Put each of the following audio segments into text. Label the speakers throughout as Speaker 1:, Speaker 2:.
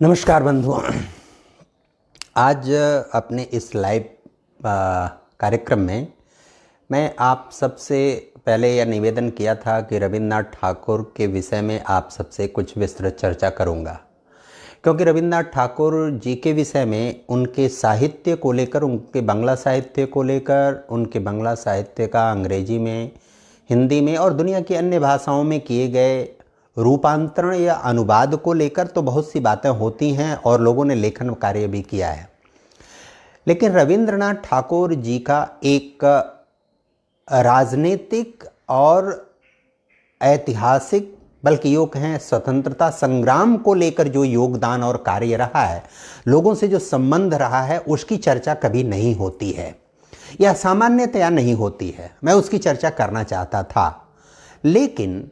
Speaker 1: नमस्कार बंधुओं। आज अपने इस लाइव कार्यक्रम में मैं आप सबसे पहले यह निवेदन किया था कि रविन्द्रनाथ ठाकुर के विषय में आप सबसे कुछ विस्तृत चर्चा करूंगा, क्योंकि रविन्द्रनाथ ठाकुर जी के विषय में, उनके साहित्य को लेकर, उनके बांग्ला साहित्य को लेकर, उनके बांग्ला साहित्य का अंग्रेजी में, हिंदी में और दुनिया की अन्य भाषाओं में किए गए रूपांतरण या अनुवाद को लेकर तो बहुत सी बातें होती हैं और लोगों ने लेखन कार्य भी किया है। लेकिन रविन्द्रनाथ ठाकुर जी का एक राजनीतिक और ऐतिहासिक, बल्कि योग हैं स्वतंत्रता संग्राम को लेकर जो योगदान और कार्य रहा है, लोगों से जो संबंध रहा है, उसकी चर्चा कभी नहीं होती है या सामान्यतया नहीं होती है। मैं उसकी चर्चा करना चाहता था, लेकिन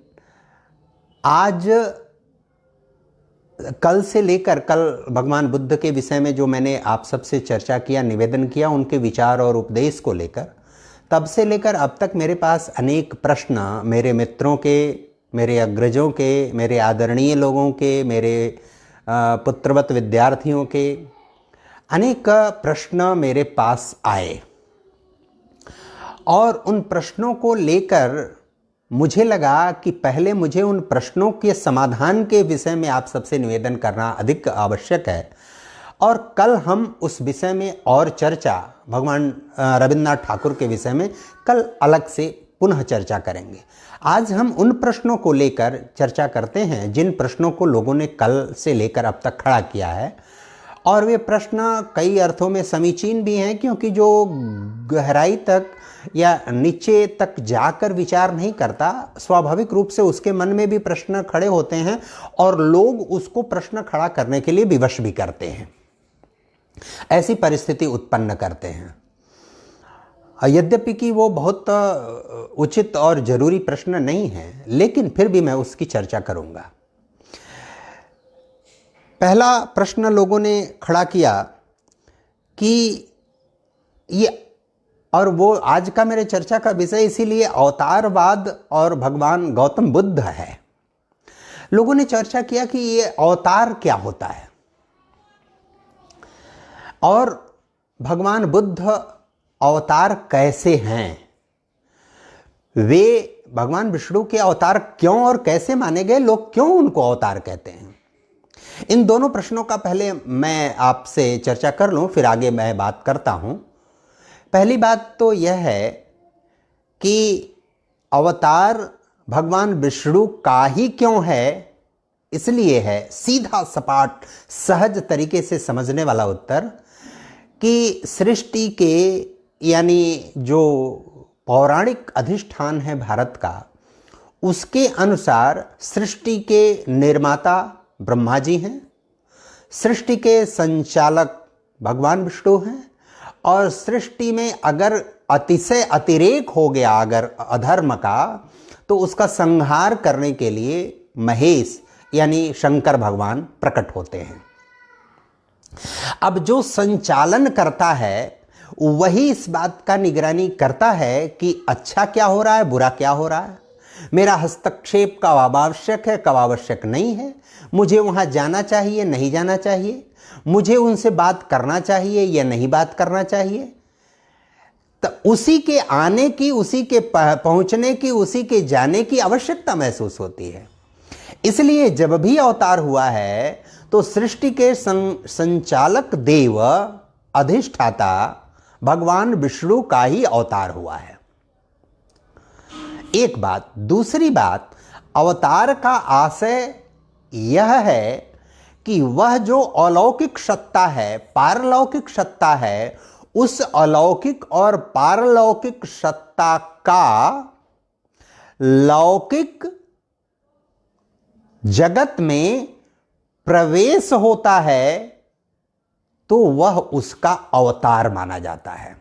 Speaker 1: आज कल से लेकर कल भगवान बुद्ध के विषय में जो मैंने आप सबसे चर्चा किया, निवेदन किया, उनके विचार और उपदेश को लेकर, तब से लेकर अब तक मेरे पास अनेक प्रश्न, मेरे मित्रों के, मेरे अग्रजों के, मेरे आदरणीय लोगों के, मेरे पुत्रवत विद्यार्थियों के अनेक प्रश्न मेरे पास आए और उन प्रश्नों को लेकर मुझे लगा कि पहले मुझे उन प्रश्नों के समाधान के विषय में आप सबसे निवेदन करना अधिक आवश्यक है, और कल हम उस विषय में और चर्चा, भगवान रविन्द्रनाथ ठाकुर के विषय में कल अलग से पुनः चर्चा करेंगे। आज हम उन प्रश्नों को लेकर चर्चा करते हैं जिन प्रश्नों को लोगों ने कल से लेकर अब तक खड़ा किया है, और वे प्रश्न कई अर्थों में समीचीन भी हैं, क्योंकि जो गहराई तक या नीचे तक जाकर विचार नहीं करता, स्वाभाविक रूप से उसके मन में भी प्रश्न खड़े होते हैं और लोग उसको प्रश्न खड़ा करने के लिए विवश भी करते हैं, ऐसी परिस्थिति उत्पन्न करते हैं। यद्यपि कि वो बहुत उचित और जरूरी प्रश्न नहीं है, लेकिन फिर भी मैं उसकी चर्चा करूंगा। पहला प्रश्न लोगों ने खड़ा किया कि ये, और वो आज का मेरे चर्चा का विषय इसीलिए अवतारवाद और भगवान गौतम बुद्ध है। लोगों ने चर्चा किया कि ये अवतार क्या होता है और भगवान बुद्ध अवतार कैसे हैं, वे भगवान विष्णु के अवतार क्यों और कैसे माने गए, लोग क्यों उनको अवतार कहते हैं। इन दोनों प्रश्नों का पहले मैं आपसे चर्चा कर लूं, फिर आगे मैं बात करता हूं। पहली बात तो यह है कि अवतार भगवान विष्णु का ही क्यों है, इसलिए है सीधा सपाट सहज तरीके से समझने वाला उत्तर कि सृष्टि के, यानी जो पौराणिक अधिष्ठान है भारत का, उसके अनुसार सृष्टि के निर्माता ब्रह्मा जी हैं, सृष्टि के संचालक भगवान विष्णु हैं, और सृष्टि में अगर अतिशय अतिरेक हो गया अगर अधर्म का, तो उसका संहार करने के लिए महेश यानी शंकर भगवान प्रकट होते हैं। अब जो संचालन करता है वही इस बात का निगरानी करता है कि अच्छा क्या हो रहा है, बुरा क्या हो रहा है, मेरा हस्तक्षेप कब आवश्यक है, कब आवश्यक नहीं है, मुझे वहां जाना चाहिए, नहीं जाना चाहिए, मुझे उनसे बात करना चाहिए या नहीं बात करना चाहिए। तो उसी के आने की, उसी के पहुंचने की, उसी के जाने की आवश्यकता महसूस होती है। इसलिए जब भी अवतार हुआ है तो सृष्टि के संचालक देव, अधिष्ठाता भगवान विष्णु का ही अवतार हुआ है। एक बात। दूसरी बात, अवतार का आशय यह है कि वह जो अलौकिक सत्ता है, पारलौकिक सत्ता है, उस अलौकिक और पारलौकिक सत्ता का लौकिक जगत में प्रवेश होता है तो वह उसका अवतार माना जाता है।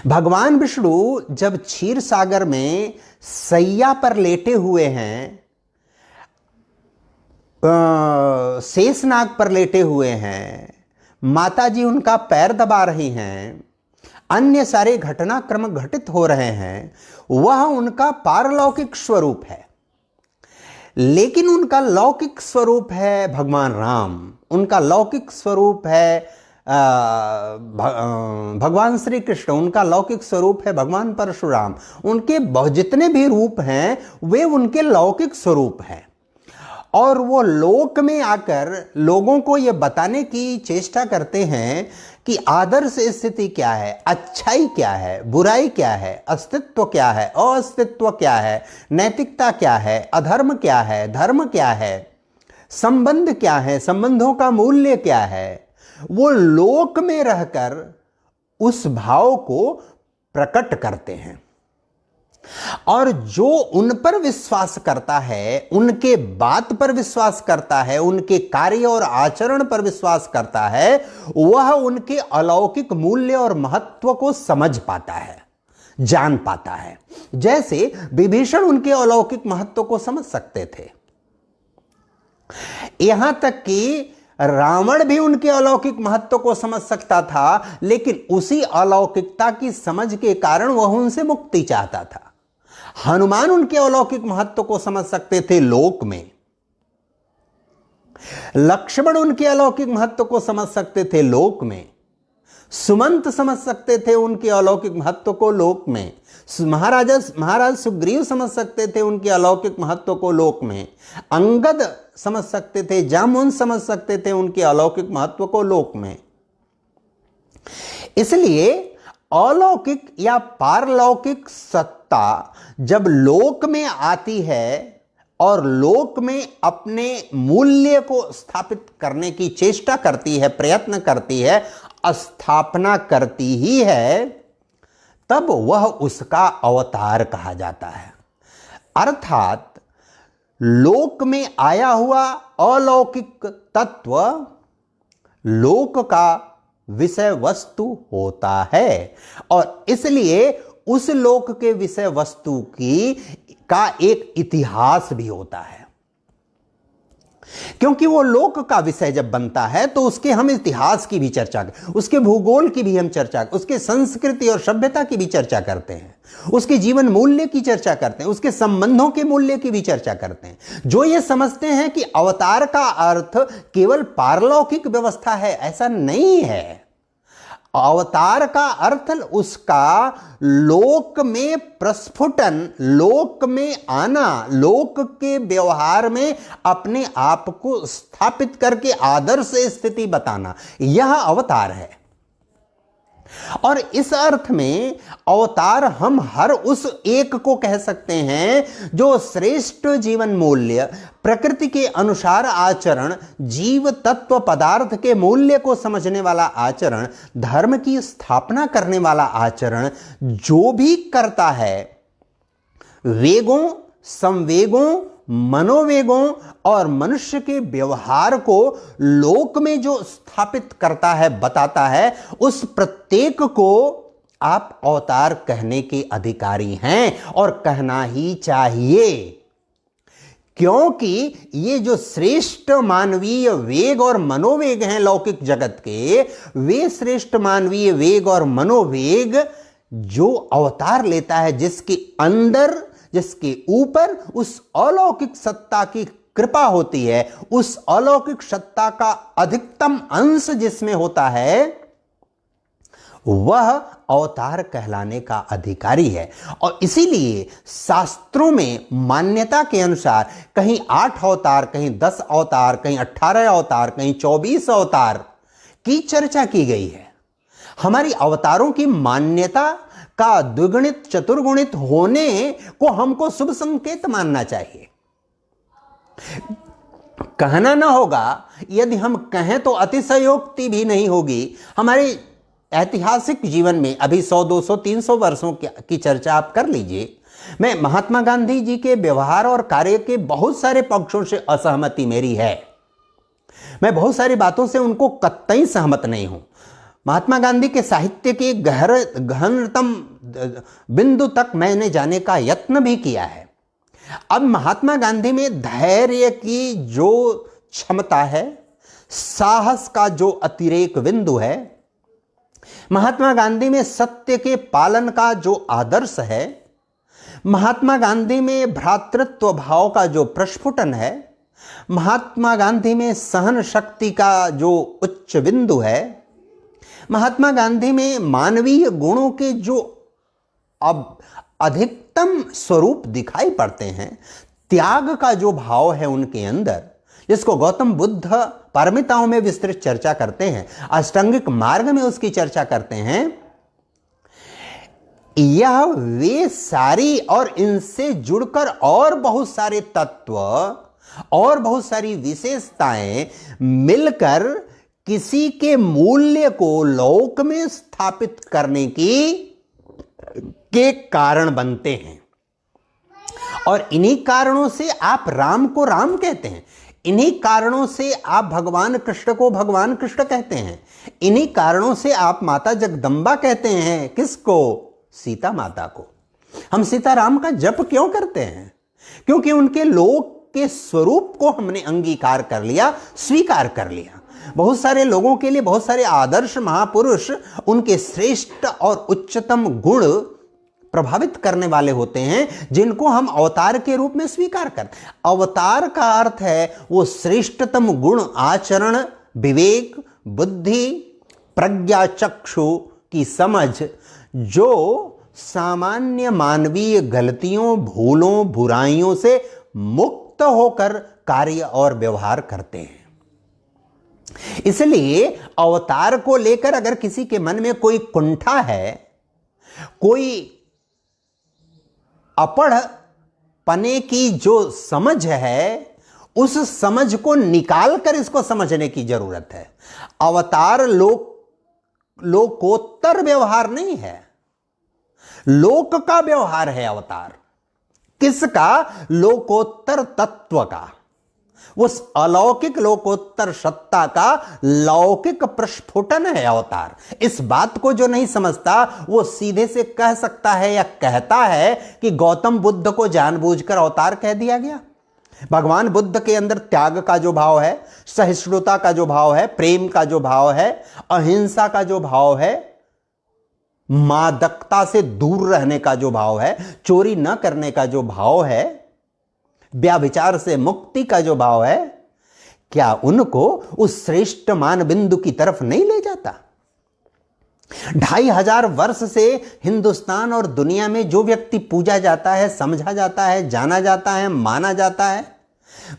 Speaker 1: भगवान विष्णु जब क्षीर सागर में सैया पर लेटे हुए हैं, शेषनाग पर लेटे हुए हैं, माता जी उनका पैर दबा रही हैं, अन्य सारे घटनाक्रम घटित हो रहे हैं, वह उनका पारलौकिक स्वरूप है। लेकिन उनका लौकिक स्वरूप है भगवान राम, उनका लौकिक स्वरूप है भगवान श्री कृष्ण, उनका लौकिक स्वरूप है भगवान परशुराम। उनके जितने भी रूप हैं वे उनके लौकिक स्वरूप हैं, और वो लोक में आकर लोगों को ये बताने की चेष्टा करते हैं कि आदर्श स्थिति क्या है, अच्छाई क्या है, बुराई क्या है, अस्तित्व क्या है, अस्तित्व क्या है, नैतिकता क्या है, अधर्म क्या है, धर्म क्या है, संबंध क्या है, संबंधों का मूल्य क्या है। वो लोक में रहकर उस भाव को प्रकट करते हैं, और जो उन पर विश्वास करता है, उनके बात पर विश्वास करता है, उनके कार्य और आचरण पर विश्वास करता है, वह उनके अलौकिक मूल्य और महत्व को समझ पाता है, जान पाता है। जैसे विभीषण उनके अलौकिक महत्व को समझ सकते थे, यहां तक कि रावण भी उनके अलौकिक महत्व को समझ सकता था, लेकिन उसी अलौकिकता की समझ के कारण वह उनसे मुक्ति चाहता था। हनुमान उनके अलौकिक महत्व को समझ सकते थे लोक में, लक्ष्मण उनके अलौकिक महत्व को समझ सकते थे लोक में, सुमंत समझ सकते थे उनके अलौकिक महत्व को लोक में, महाराज सुग्रीव समझ सकते थे उनके अलौकिक महत्व को लोक में, अंगद समझ सकते थे, जामुन समझ सकते थे उनके अलौकिक महत्व को लोक में। इसलिए अलौकिक या पारलौकिक सत्ता जब लोक में आती है और लोक में अपने मूल्य को स्थापित करने की चेष्टा करती है, प्रयत्न करती है, स्थापना करती ही है, तब वह उसका अवतार कहा जाता है। अर्थात लोक में आया हुआ अलौकिक तत्व लोक का विषय वस्तु होता है, और इसलिए उस लोक के विषय वस्तु का एक इतिहास भी होता है। क्योंकि वो लोक का विषय जब बनता है तो उसके हम इतिहास की भी चर्चा, उसके भूगोल की भी हम चर्चा, उसके संस्कृति और सभ्यता की भी चर्चा करते हैं, उसके जीवन मूल्य की चर्चा करते हैं, उसके संबंधों के मूल्य की भी चर्चा करते हैं। जो ये समझते हैं कि अवतार का अर्थ केवल पारलौकिक व्यवस्था है, ऐसा नहीं है। अवतार का अर्थ उसका लोक में प्रस्फुटन, लोक में आना, लोक के व्यवहार में अपने आप को स्थापित करके आदर्श स्थिति बताना, यह अवतार है। और इस अर्थ में अवतार हम हर उस एक को कह सकते हैं जो श्रेष्ठ जीवन मूल्य, प्रकृति के अनुसार आचरण, जीव तत्व पदार्थ के मूल्य को समझने वाला आचरण, धर्म की स्थापना करने वाला आचरण जो भी करता है, वेगों, संवेगों, मनोवेगों और मनुष्य के व्यवहार को लोक में जो स्थापित करता है, बताता है, उस प्रत्येक को आप अवतार कहने के अधिकारी हैं, और कहना ही चाहिए। क्योंकि ये जो श्रेष्ठ मानवीय वेग और मनोवेग हैं लौकिक जगत के, वे श्रेष्ठ मानवीय वेग और मनोवेग जो अवतार लेता है, जिसके अंदर, जिसके ऊपर उस अलौकिक सत्ता की कृपा होती है, उस अलौकिक सत्ता का अधिकतम अंश जिसमें होता है, वह अवतार कहलाने का अधिकारी है। और इसीलिए शास्त्रों में मान्यता के अनुसार कहीं 8 अवतार, कहीं 10 अवतार, कहीं 18 अवतार, कहीं 24 अवतार की चर्चा की गई है। हमारी अवतारों की मान्यता का द्विगुणित चतुर्गुणित होने को हमको शुभ संकेत मानना चाहिए। कहना ना होगा, यदि हम कहें तो अतिशयोक्ति भी नहीं होगी। हमारे ऐतिहासिक जीवन में अभी 100, 200, 300 वर्षों की चर्चा आप कर लीजिए। मैं महात्मा गांधी जी के व्यवहार और कार्य के बहुत सारे पक्षों से असहमति मेरी है। मैं बहुत सारी बातों से उनको कतई सहमत नहीं हूं। महात्मा गांधी के साहित्य के गहनतम बिंदु तक मैंने जाने का यत्न भी किया है। अब महात्मा गांधी में धैर्य की जो क्षमता है, साहस का जो अतिरेक बिंदु है, महात्मा गांधी में सत्य के पालन का जो आदर्श है, महात्मा गांधी में भ्रातृत्व भाव का जो प्रस्फुटन है, महात्मा गांधी में सहन शक्ति का जो उच्च बिंदु है, महात्मा गांधी में मानवीय गुणों के जो अब अधिकतम स्वरूप दिखाई पड़ते हैं, त्याग का जो भाव है उनके अंदर, जिसको गौतम बुद्ध पारमिताओं में विस्तृत चर्चा करते हैं, अष्टांगिक मार्ग में उसकी चर्चा करते हैं, यह वे सारी और इनसे जुड़कर और बहुत सारे तत्व और बहुत सारी विशेषताएं मिलकर किसी के मूल्य को लोक में स्थापित करने के कारण बनते हैं। और इन्हीं कारणों से आप राम को राम कहते हैं, इन्हीं कारणों से आप भगवान कृष्ण को भगवान कृष्ण कहते हैं, इन्हीं कारणों से आप माता जगदम्बा कहते हैं। किसको? सीता माता को। हम सीताराम का जप क्यों करते हैं? क्योंकि उनके लोक के स्वरूप को हमने अंगीकार कर लिया, स्वीकार कर लिया। बहुत सारे लोगों के लिए बहुत सारे आदर्श महापुरुष उनके श्रेष्ठ और उच्चतम गुण प्रभावित करने वाले होते हैं, जिनको हम अवतार के रूप में स्वीकार करते हैं। अवतार का अर्थ है वो श्रेष्ठतम गुण, आचरण, विवेक, बुद्धि, प्रज्ञा, चक्षु की समझ, जो सामान्य मानवीय गलतियों, भूलों, बुराइयों से मुक्त होकर कार्य और व्यवहार करते हैं। इसलिए अवतार को लेकर अगर किसी के मन में कोई कुंठा है, कोई अपढ़ पने की जो समझ है, उस समझ को निकाल कर इसको समझने की जरूरत है। अवतार लोकोत्तर व्यवहार नहीं है, लोक का व्यवहार है अवतार। किसका? लोकोत्तर तत्व का, उस अलौकिक लोकोत्तर सत्ता का लौकिक प्रस्फुटन है अवतार। इस बात को जो नहीं समझता वो सीधे से कह सकता है या कहता है कि गौतम बुद्ध को जानबूझकर अवतार कह दिया गया। भगवान बुद्ध के अंदर त्याग का जो भाव है, सहिष्णुता का जो भाव है, प्रेम का जो भाव है, अहिंसा का जो भाव है, मादकता से दूर रहने का जो भाव है, चोरी न करने का जो भाव है, व्याभिचार से मुक्ति का जो भाव है, क्या उनको उस श्रेष्ठ मान बिंदु की तरफ नहीं ले जाता? 2500 वर्ष से हिंदुस्तान और दुनिया में जो व्यक्ति पूजा जाता है, समझा जाता है, जाना जाता है, माना जाता है,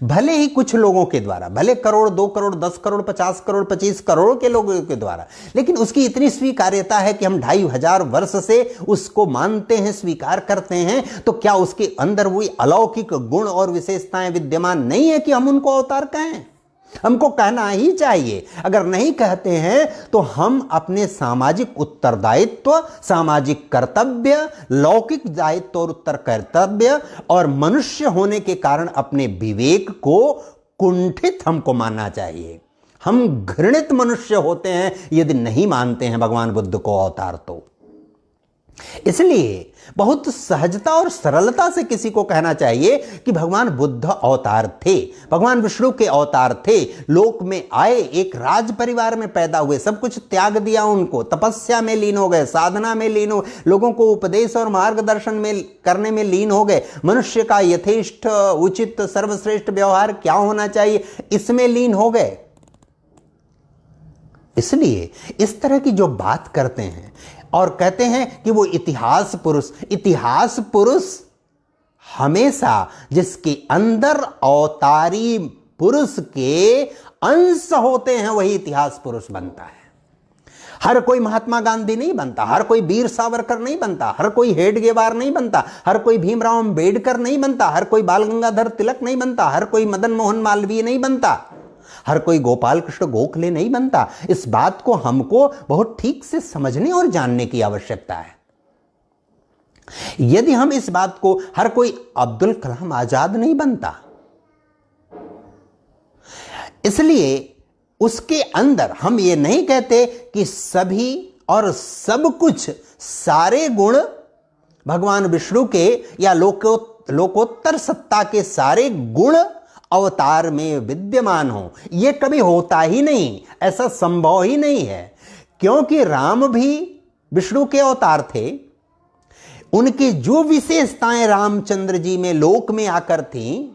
Speaker 1: भले ही कुछ लोगों के द्वारा, भले करोड़, 2 करोड़, 10 करोड़, 50 करोड़, 25 करोड़ के लोगों के द्वारा, लेकिन उसकी इतनी स्वीकार्यता है कि हम 2500 वर्ष से उसको मानते हैं, स्वीकार करते हैं, तो क्या उसके अंदर वही अलौकिक गुण और विशेषताएं विद्यमान नहीं है कि हम उनको अवतार कहें? हमको कहना ही चाहिए। अगर नहीं कहते हैं तो हम अपने सामाजिक उत्तरदायित्व, सामाजिक कर्तव्य, लौकिक दायित्व और उत्तर कर्तव्य और मनुष्य होने के कारण अपने विवेक को कुंठित हमको मानना चाहिए। हम घृणित मनुष्य होते हैं यदि नहीं मानते हैं भगवान बुद्ध को अवतार। तो इसलिए बहुत सहजता और सरलता से किसी को कहना चाहिए कि भगवान बुद्ध अवतार थे, भगवान विष्णु के अवतार थे, लोक में आए, एक राज परिवार में पैदा हुए, सब कुछ त्याग दिया उनको, तपस्या में लीन हो गए, साधना में लीन हो, लोगों को उपदेश और मार्गदर्शन में करने में लीन हो गए, मनुष्य का यथेष्ट उचित सर्वश्रेष्ठ व्यवहार क्या होना चाहिए इसमें लीन हो गए। इसलिए इस तरह की जो बात करते हैं और कहते हैं कि वो इतिहास पुरुष हमेशा जिसके अंदर अवतारी पुरुष के अंश होते हैं वही इतिहास पुरुष बनता है। हर कोई महात्मा गांधी नहीं बनता, हर कोई वीर सावरकर नहीं बनता, हर कोई हेडगेवार नहीं बनता, हर कोई भीमराव अंबेडकर नहीं बनता, हर कोई बाल गंगाधर तिलक नहीं बनता, हर कोई मदन मोहन मालवीय नहीं बनता, हर कोई गोपाल कृष्ण गोखले नहीं बनता। इस बात को हमको बहुत ठीक से समझने और जानने की आवश्यकता है। यदि हम इस बात को, हर कोई अब्दुल कलाम आजाद नहीं बनता, इसलिए उसके अंदर हम ये नहीं कहते कि सभी और सब कुछ, सारे गुण भगवान विष्णु के या लोकोत्तर सत्ता के सारे गुण अवतार में विद्यमान हो। यह कभी होता ही नहीं, ऐसा संभव ही नहीं है, क्योंकि राम भी विष्णु के अवतार थे, उनकी जो विशेषताएं रामचंद्र जी में लोक में आकर थीं,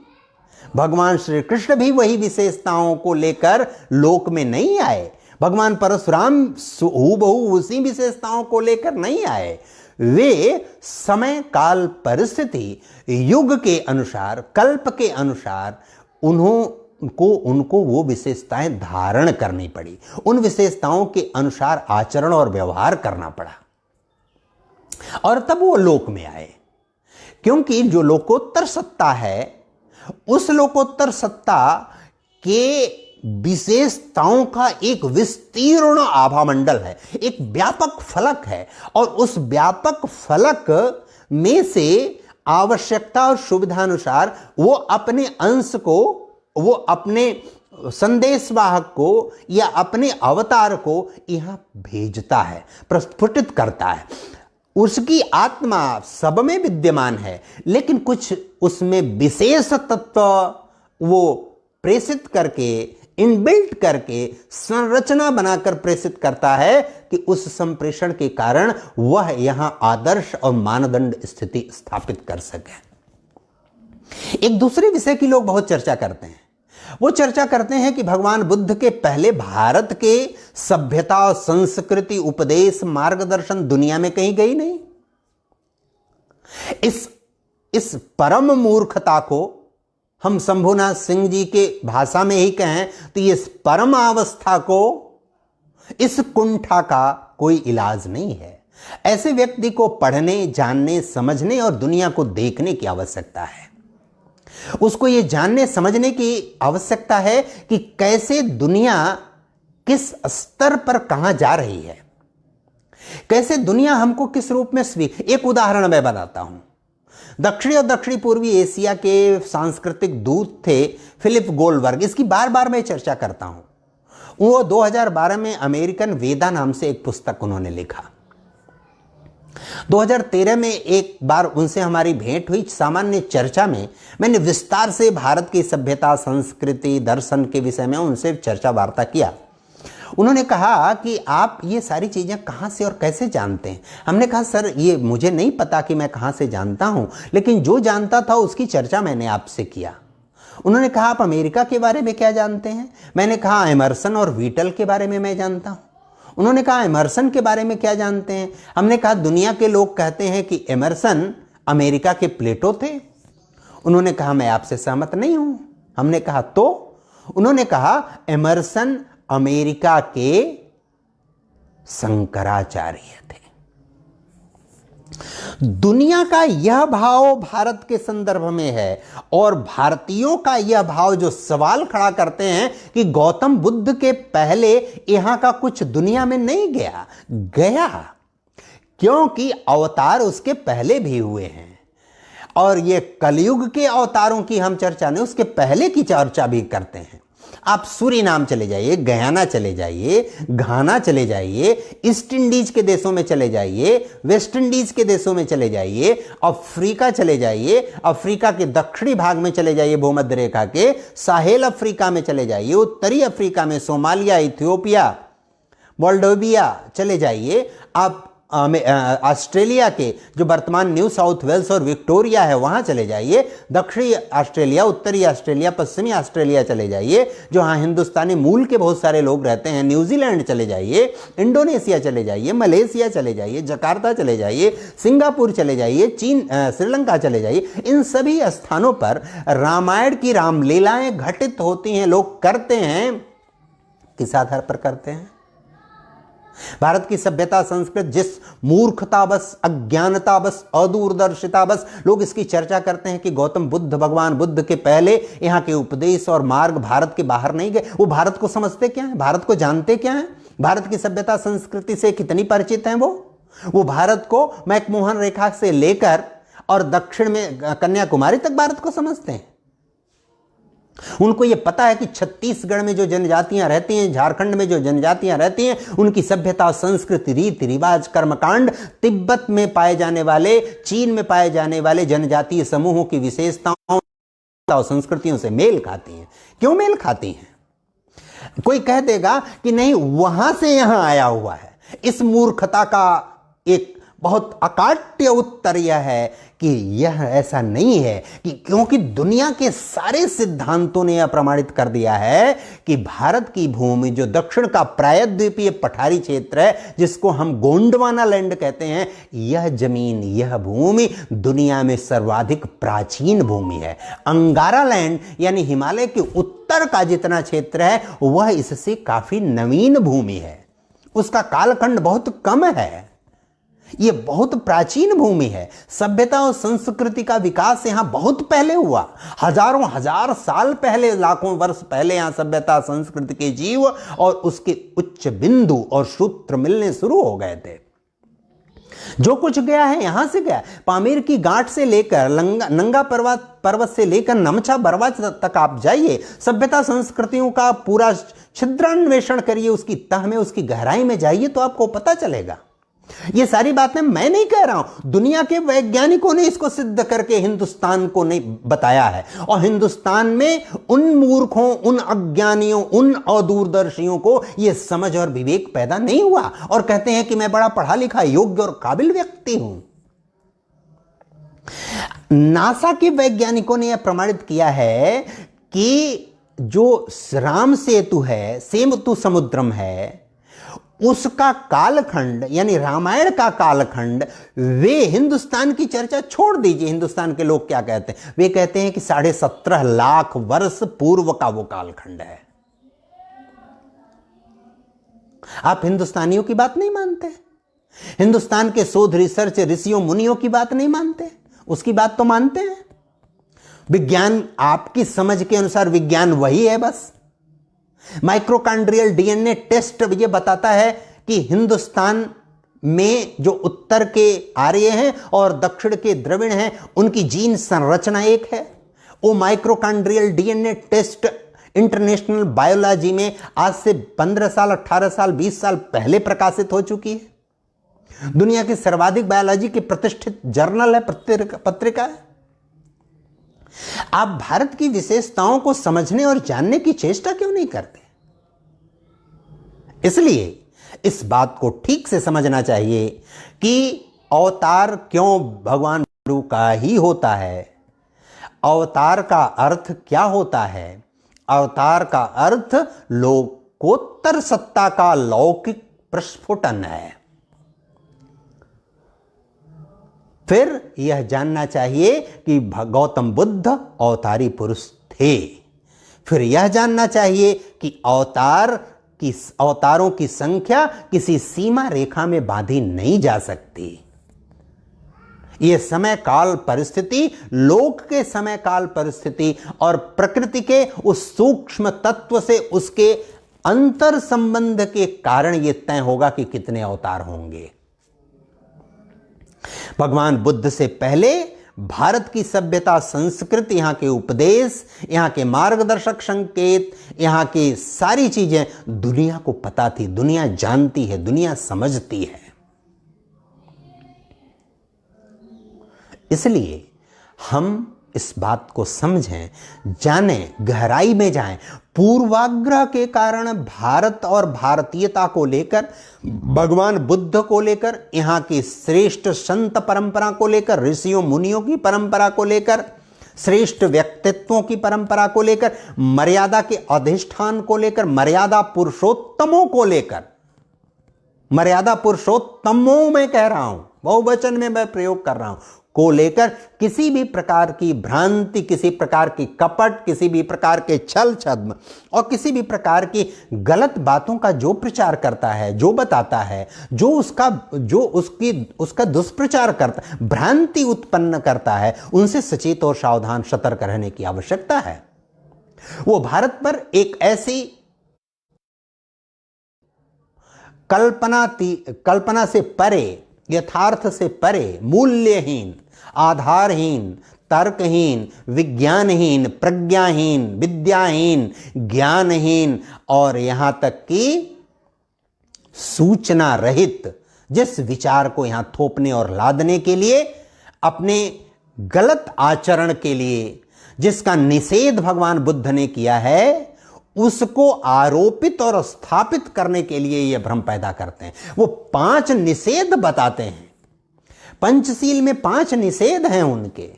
Speaker 1: भगवान श्री कृष्ण भी वही विशेषताओं को लेकर लोक में नहीं आए। भगवान परशुराम हूबहू उसी विशेषताओं को लेकर नहीं आए। वे समय काल परिस्थिति युग के अनुसार, कल्प के अनुसार उनको वो विशेषताएं धारण करनी पड़ी। उन विशेषताओं के अनुसार आचरण और व्यवहार करना पड़ा और तब वो लोक में आए। क्योंकि जो लोकोत्तर सत्ता है, उस लोकोत्तर सत्ता के विशेषताओं का एक विस्तीर्ण आभामंडल है, एक व्यापक फलक है, और उस व्यापक फलक में से आवश्यकता और सुविधानुसार वो अपने अंश को, वो अपने संदेशवाहक को या अपने अवतार को यहां भेजता है, प्रस्फुटित करता है। उसकी आत्मा सब में विद्यमान है, लेकिन कुछ उसमें विशेष तत्व वो प्रेषित करके, इनबिल्ट करके, संरचना बनाकर प्रेषित करता है कि उस संप्रेषण के कारण वह यहां आदर्श और मानदंड स्थिति स्थापित कर सके। एक दूसरे विषय की लोग बहुत चर्चा करते हैं। वो चर्चा करते हैं कि भगवान बुद्ध के पहले भारत के सभ्यता और संस्कृति, उपदेश, मार्गदर्शन दुनिया में कहीं गई नहीं। इस परम मूर्खता को हम शंभुनाथ सिंह जी के भाषा में ही कहें तो इस परम अवस्था को, इस कुंठा का कोई इलाज नहीं है। ऐसे व्यक्ति को पढ़ने, जानने, समझने और दुनिया को देखने की आवश्यकता है। उसको ये जानने समझने की आवश्यकता है कि कैसे दुनिया किस स्तर पर कहां जा रही है, कैसे दुनिया हमको किस रूप में एक उदाहरण मैं बताता हूं। दक्षिणी और दक्षिणी पूर्वी एशिया के सांस्कृतिक दूत थे फिलिप गोल्डबर्ग। इसकी बार बार मैं चर्चा करता हूं। वो 2012 में अमेरिकन वेदा नाम से एक पुस्तक उन्होंने लिखा। 2013 में एक बार उनसे हमारी भेंट हुई। सामान्य चर्चा में मैंने विस्तार से भारत की सभ्यता, संस्कृति, दर्शन के विषय में उनसे चर्चा वार्ता किया। उन्होंने कहा कि आप ये सारी चीज़ें कहाँ से और कैसे जानते हैं। हमने कहा सर ये मुझे नहीं पता कि मैं कहाँ से जानता हूँ, लेकिन जो जानता था उसकी चर्चा मैंने आपसे किया। उन्होंने कहा आप अमेरिका के बारे में क्या जानते हैं। मैंने कहा एमर्सन और वीटल के बारे में मैं जानता हूँ। उन्होंने कहा एमर्सन के बारे में क्या जानते हैं। हमने कहा दुनिया के लोग कहते हैं कि एमर्सन अमेरिका के प्लेटो थे। उन्होंने कहा मैं आपसे सहमत नहीं हूं। हमने कहा तो। उन्होंने कहा एमर्सन अमेरिका के शंकराचार्य थे। दुनिया का यह भाव भारत के संदर्भ में है, और भारतीयों का यह भाव जो सवाल खड़ा करते हैं कि गौतम बुद्ध के पहले यहां का कुछ दुनिया में नहीं गया, क्योंकि अवतार उसके पहले भी हुए हैं। और ये कलयुग के अवतारों की हम चर्चा नहीं, उसके पहले की चर्चा भी करते हैं। आप सूरीनाम चले जाइए, गयाना चले जाइए, घाना चले जाइए, ईस्ट इंडीज के देशों में चले जाइए, वेस्ट इंडीज के देशों में चले जाइए, अफ्रीका चले जाइए, अफ्रीका के दक्षिणी भाग में चले जाइए, भूमध्य रेखा के साहेल अफ्रीका में चले जाइए, उत्तरी अफ्रीका में सोमालिया, इथियोपिया, मोल्डोविया चले जाइए, आप ऑस्ट्रेलिया के जो वर्तमान न्यू साउथ वेल्स और विक्टोरिया है वहां चले जाइए, दक्षिणी ऑस्ट्रेलिया, उत्तरी ऑस्ट्रेलिया, पश्चिमी ऑस्ट्रेलिया चले जाइए जहां हिंदुस्तानी मूल के बहुत सारे लोग रहते हैं, न्यूजीलैंड चले जाइए, इंडोनेशिया चले जाइए, मलेशिया चले जाइए, जकार्ता चले जाइए, सिंगापुर चले जाइए, चीन, श्रीलंका चले जाइए। इन सभी स्थानों पर रामायण की रामलीलाएं घटित होती हैं। लोग करते हैं, किस आधार पर करते हैं? भारत की सभ्यता, संस्कृति जिस मूर्खता बस, अज्ञानता बस, अदूरदर्शिता बस लोग इसकी चर्चा करते हैं कि गौतम बुद्ध, भगवान बुद्ध के पहले यहाँ के उपदेश और मार्ग भारत के बाहर नहीं गए। वो भारत को समझते क्या है, भारत को जानते क्या है, भारत की सभ्यता संस्कृति से कितनी परिचित हैं वो भारत को मैकमोहन रेखा से लेकर और दक्षिण में कन्याकुमारी तक भारत को समझते हैं। उनको यह पता है कि छत्तीसगढ़ में जो जनजातियां रहती हैं, झारखंड में जो जनजातियां रहती हैं, उनकी सभ्यता, संस्कृति, रीति रिवाज, कर्मकांड तिब्बत में पाए जाने वाले, चीन में पाए जाने वाले जनजातीय समूहों की विशेषताओं और संस्कृतियों से मेल खाती हैं। क्यों मेल खाती हैं? कोई कह देगा कि नहीं वहां से यहां आया हुआ है। इस मूर्खता का एक बहुत अकाट्य उत्तर यह है कि यह ऐसा नहीं है, कि क्योंकि दुनिया के सारे सिद्धांतों ने यह प्रमाणित कर दिया है कि भारत की भूमि, जो दक्षिण का प्रायद्वीपीय पठारी क्षेत्र है, जिसको हम गोंडवाना लैंड कहते हैं, यह जमीन, यह भूमि दुनिया में सर्वाधिक प्राचीन भूमि है। अंगारा लैंड यानी हिमालय के उत्तर का जितना क्षेत्र है वह इससे काफी नवीन भूमि है, उसका कालखंड बहुत कम है, यह बहुत प्राचीन भूमि है। सभ्यता और संस्कृति का विकास यहां बहुत पहले हुआ, हजारों हजार साल पहले, लाखों वर्ष पहले यहां सभ्यता संस्कृति के जीव और उसके उच्च बिंदु और सूत्र मिलने शुरू हो गए थे। जो कुछ गया है यहां से गया। पामीर की गांठ से लेकर नंगा पर्वत से लेकर नमछा बरवा तक आप जाइए, सभ्यता संस्कृतियों का पूरा छिद्रान्वेषण करिए, उसकी तह में, उसकी गहराई में जाइए तो आपको पता चलेगा। ये सारी बातें मैं नहीं कह रहा हूं, दुनिया के वैज्ञानिकों ने इसको सिद्ध करके हिंदुस्तान को नहीं बताया है। और हिंदुस्तान में उन मूर्खों, उन अज्ञानियों, उन अदूरदर्शियों को यह समझ और विवेक पैदा नहीं हुआ और कहते हैं कि मैं बड़ा पढ़ा लिखा, योग्य और काबिल व्यक्ति हूं। नासा के वैज्ञानिकों ने यह प्रमाणित किया है कि जो राम सेतु है, सेतु समुद्रम है, उसका कालखंड यानी रामायण का कालखंड, वे हिंदुस्तान की चर्चा छोड़ दीजिए, हिंदुस्तान के लोग क्या कहते हैं, वे कहते हैं कि 17.5 लाख वर्ष पूर्व का वो कालखंड है। आप हिंदुस्तानियों की बात नहीं मानते, हिंदुस्तान के शोध रिसर्च ऋषियों मुनियों की बात नहीं मानते, उसकी बात तो मानते हैं। विज्ञान आपकी समझ के अनुसार विज्ञान वही है बस। माइक्रोकांड्रियल डीएनए टेस्ट ये बताता है कि हिंदुस्तान में जो उत्तर के आर्य हैं और दक्षिण के द्रविड़ हैं, उनकी जीन संरचना एक है। वो माइक्रोकांड्रियल डीएनए टेस्ट इंटरनेशनल बायोलॉजी में आज से 15 साल, 18 साल, 20 साल पहले प्रकाशित हो चुकी है। दुनिया की सर्वाधिक बायोलॉजी की प्रतिष्ठित जर्नल है, पत्रिका है। आप भारत की विशेषताओं को समझने और जानने की चेष्टा क्यों नहीं करते? इसलिए इस बात को ठीक से समझना चाहिए कि अवतार क्यों भगवान विष्णु का ही होता है, अवतार का अर्थ क्या होता है। अवतार का अर्थ लोकोत्तर सत्ता का लौकिक प्रस्फुटन है। फिर यह जानना चाहिए कि गौतम बुद्ध अवतारी पुरुष थे। फिर यह जानना चाहिए कि अवतारों की संख्या किसी सीमा रेखा में बांधी नहीं जा सकती। यह समय काल परिस्थिति, लोक के समय काल परिस्थिति और प्रकृति के उस सूक्ष्म तत्व से उसके अंतर संबंध के कारण यह तय होगा कि कितने अवतार होंगे। भगवान बुद्ध से पहले भारत की सभ्यता, संस्कृति, यहां के उपदेश, यहां के मार्गदर्शक संकेत, यहां की सारी चीजें दुनिया को पता थी, दुनिया जानती है, दुनिया समझती है। इसलिए हम इस बात को समझें, जानें, गहराई में जाएं। पूर्वाग्रह के कारण भारत और भारतीयता को लेकर, भगवान बुद्ध को लेकर, यहाँ की श्रेष्ठ संत परंपरा को लेकर, ऋषियों मुनियों की परंपरा को लेकर, श्रेष्ठ व्यक्तित्वों की परंपरा को लेकर, मर्यादा के अधिष्ठान को लेकर, मर्यादा पुरुषोत्तमों को लेकर, मर्यादा पुरुषोत्तमों में कह रहा हूं, बहुवचन में मैं प्रयोग कर रहा हूं, को लेकर किसी भी प्रकार की भ्रांति, किसी प्रकार की कपट, किसी भी प्रकार के छल छद्म और किसी भी प्रकार की गलत बातों का जो प्रचार करता है, जो बताता है, जो उसका दुष्प्रचार करता है, भ्रांति उत्पन्न करता है, उनसे सचेत और सावधान, सतर्क रहने की आवश्यकता है। वो भारत पर एक ऐसी कल्पना से परे, यथार्थ से परे, मूल्यहीन, आधारहीन, तर्कहीन, विज्ञानहीन, प्रज्ञाहीन, विद्याहीन, ज्ञानहीन और यहां तक कि सूचना रहित जिस विचार को यहां थोपने और लादने के लिए, अपने गलत आचरण के लिए जिसका निषेध भगवान बुद्ध ने किया है, उसको आरोपित और स्थापित करने के लिए यह भ्रम पैदा करते हैं। वो 5 निषेध बताते हैं, पंचशील में 5 निषेध हैं उनके,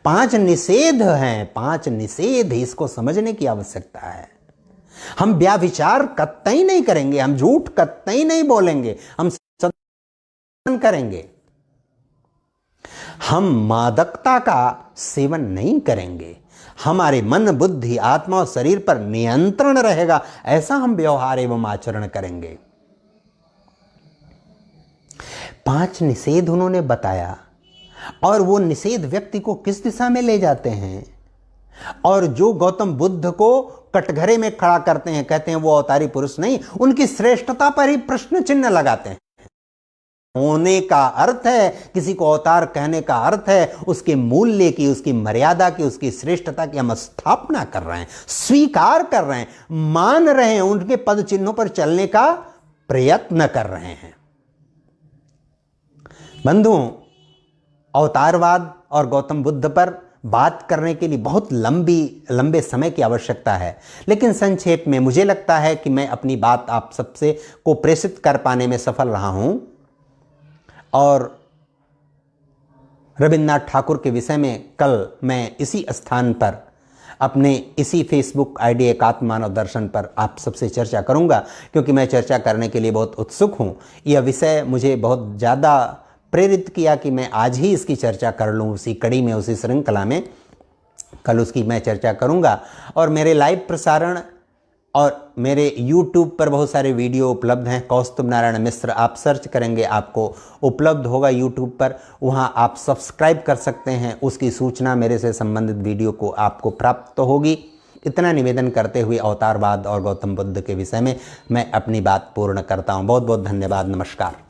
Speaker 1: 5 निषेध हैं, 5 निषेध, इसको समझने की आवश्यकता है। हम व्याभिचार कतई नहीं करेंगे, हम झूठ कतई नहीं बोलेंगे, हम सत्य करेंगे, हम मादकता का सेवन नहीं करेंगे, हमारे मन बुद्धि आत्मा और शरीर पर नियंत्रण रहेगा, ऐसा हम व्यवहार एवं आचरण करेंगे। 5 निषेध उन्होंने बताया, और वो निषेध व्यक्ति को किस दिशा में ले जाते हैं, और जो गौतम बुद्ध को कटघरे में खड़ा करते हैं, कहते हैं वो अवतारी पुरुष नहीं, उनकी श्रेष्ठता पर ही प्रश्न चिन्ह लगाते हैं। होने का अर्थ है, किसी को अवतार कहने का अर्थ है उसके मूल्य की, उसकी मर्यादा की, उसकी श्रेष्ठता की हम स्थापना कर रहे हैं, स्वीकार कर रहे हैं, मान रहे हैं, उनके पद चिन्हों पर चलने का प्रयत्न कर रहे हैं। बंधुओं, अवतारवाद और गौतम बुद्ध पर बात करने के लिए बहुत लंबे समय की आवश्यकता है, लेकिन संक्षेप में मुझे लगता है कि मैं अपनी बात आप सबसे को प्रेषित कर पाने में सफल रहा हूं। और रविन्द्रनाथ ठाकुर के विषय में कल मैं इसी स्थान पर अपने इसी फेसबुक आईडी एकात्म मानव दर्शन पर आप सबसे चर्चा करूंगा, क्योंकि मैं चर्चा करने के लिए बहुत उत्सुक हूं। यह विषय मुझे बहुत ज़्यादा प्रेरित किया कि मैं आज ही इसकी चर्चा कर लूं, उसी कड़ी में, उसी श्रृंखला में। कल उसकी मैं चर्चा करूंगा। और मेरे लाइव प्रसारण और मेरे YouTube पर बहुत सारे वीडियो उपलब्ध हैं। कौस्तुभ नारायण मिश्र आप सर्च करेंगे, आपको उपलब्ध होगा YouTube पर, वहां आप सब्सक्राइब कर सकते हैं। उसकी सूचना मेरे से संबंधित वीडियो को आपको प्राप्त तो होगी। इतना निवेदन करते हुए अवतारवाद और गौतम बुद्ध के विषय में मैं अपनी बात पूर्ण करता हूं। बहुत बहुत धन्यवाद। नमस्कार।